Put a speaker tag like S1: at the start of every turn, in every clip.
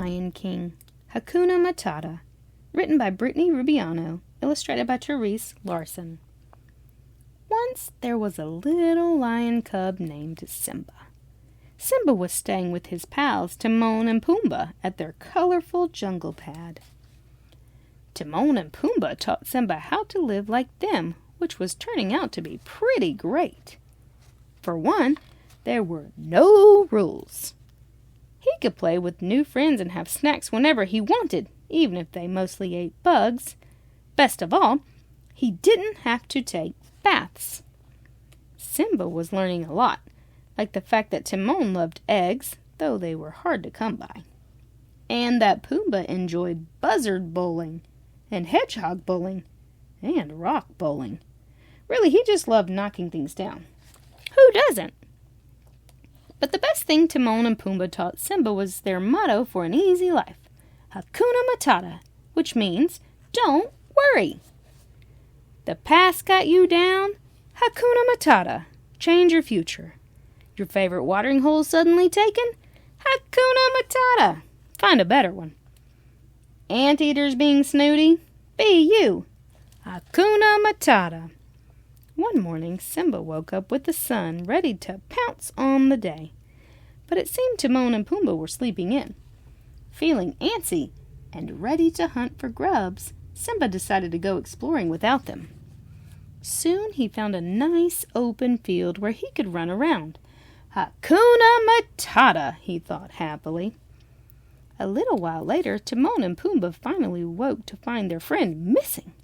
S1: Lion King Hakuna Matata, written by Brittany Rubiano, illustrated by Therese Larsson. Once there was a little lion cub named Simba. Simba was staying with his pals Timon and Pumba at their colorful jungle pad. Timon and Pumba taught Simba how to live like them, which was turning out to be pretty great. For one, there were no rules. He could play with new friends and have snacks whenever he wanted, even if they mostly ate bugs. Best of all, he didn't have to take baths. Simba was learning a lot, like the fact that Timon loved eggs, though they were hard to come by, and that Pumbaa enjoyed buzzard bowling, and hedgehog bowling, and rock bowling. Really, he just loved knocking things down. Who doesn't? But the best thing Timon and Pumba taught Simba was their motto for an easy life, Hakuna Matata, which means, don't worry. The past got you down? Hakuna Matata. Change your future. Your favorite watering hole suddenly taken? Hakuna Matata. Find a better one. Anteaters being snooty? Be you. Hakuna Matata. One morning, Simba woke up with the sun, ready to pounce on the day. But it seemed Timon and Pumba were sleeping in. Feeling antsy and ready to hunt for grubs, Simba decided to go exploring without them. Soon he found a nice open field where he could run around. Hakuna Matata, he thought happily. A little while later, Timon and Pumba finally woke to find their friend missing.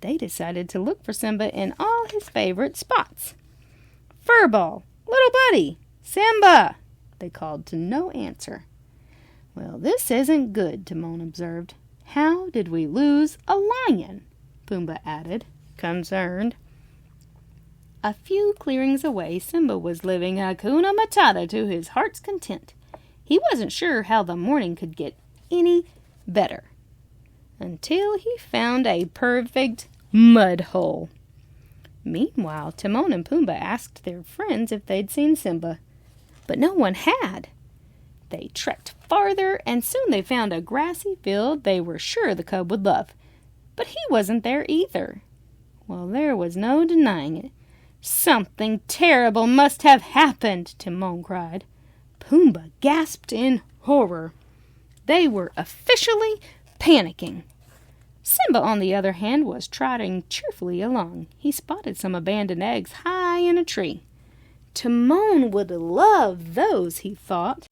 S1: They decided to look for Simba in all his favorite spots. Furball, little buddy, Simba, they called to no answer. Well, this isn't good, Timon observed. How did we lose a lion? Pumbaa added, concerned. A few clearings away, Simba was living Hakuna Matata to his heart's content. He wasn't sure how the morning could get any better, until he found a perfect mud hole. Meanwhile, Timon and Pumba asked their friends if they'd seen Simba, but no one had. They trekked farther, and soon they found a grassy field they were sure the cub would love. But he wasn't there either. Well, there was no denying it. Something terrible must have happened, Timon cried. Pumba gasped in horror. They were officially panicking. Simba, on the other hand, was trotting cheerfully along. He spotted some abandoned eggs high in a tree. Timon would love those, he thought.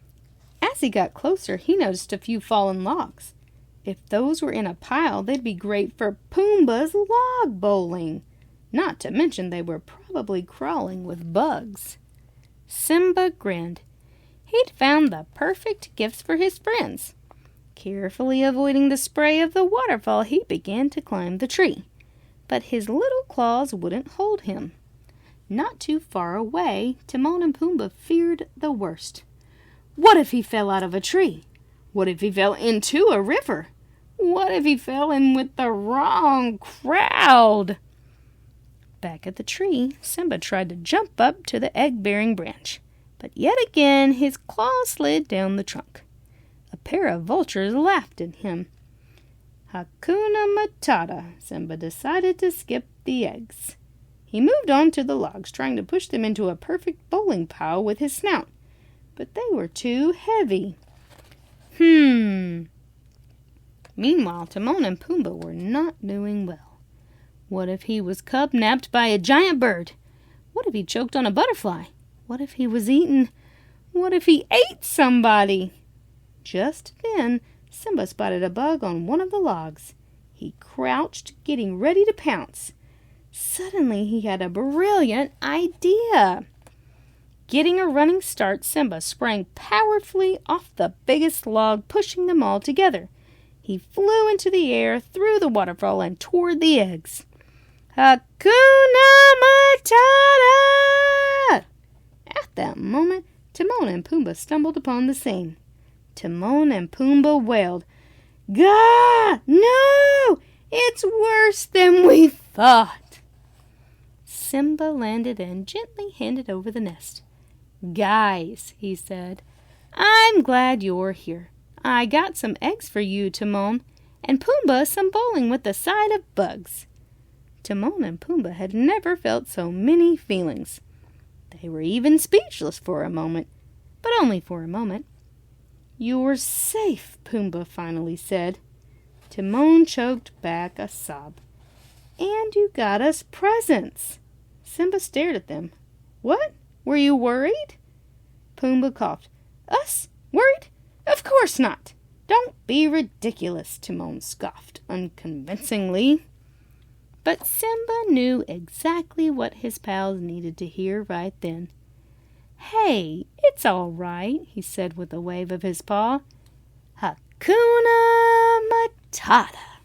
S1: As he got closer, he noticed a few fallen logs. If those were in a pile, they'd be great for Pumbaa's log bowling. Not to mention they were probably crawling with bugs. Simba grinned. He'd found the perfect gifts for his friends. Carefully avoiding the spray of the waterfall, he began to climb the tree. But his little claws wouldn't hold him. Not too far away, Timon and Pumba feared the worst. What if he fell out of a tree? What if he fell into a river? What if he fell in with the wrong crowd? Back at the tree, Simba tried to jump up to the egg-bearing branch, but yet again his claws slid down the trunk. A pair of vultures laughed at him. Hakuna Matata, Simba decided to skip the eggs. He moved on to the logs, trying to push them into a perfect bowling pile with his snout, but they were too heavy. Meanwhile, Timon and Pumba were not doing well. What if he was cub-napped by a giant bird? What if he choked on a butterfly? What if he was eaten? What if he ate somebody? Just then, Simba spotted a bug on one of the logs. He crouched, getting ready to pounce. Suddenly, he had a brilliant idea. Getting a running start, Simba sprang powerfully off the biggest log, pushing them all together. He flew into the air, through the waterfall, and toward the eggs. Hakuna Matata! At that moment, Timon and Pumba stumbled upon the scene. Timon and Pumba wailed, "Gah! No! It's worse than we thought!" Simba landed and gently handed over the nest. "Guys," he said, "I'm glad you're here. I got some eggs for you, Timon, and Pumbaa some bowling with a side of bugs. Timon and Pumbaa had never felt so many feelings. They were even speechless for a moment, but only for a moment. "You're safe," Pumbaa finally said. Timon choked back a sob. "And you got us presents." Simba stared at them. "What? Were you worried?" Pumbaa coughed. "Us? Worried? Of course not. Don't be ridiculous," Timon scoffed unconvincingly. But Simba knew exactly what his pals needed to hear right then. "Hey, it's all right," he said with a wave of his paw. "Hakuna Matata."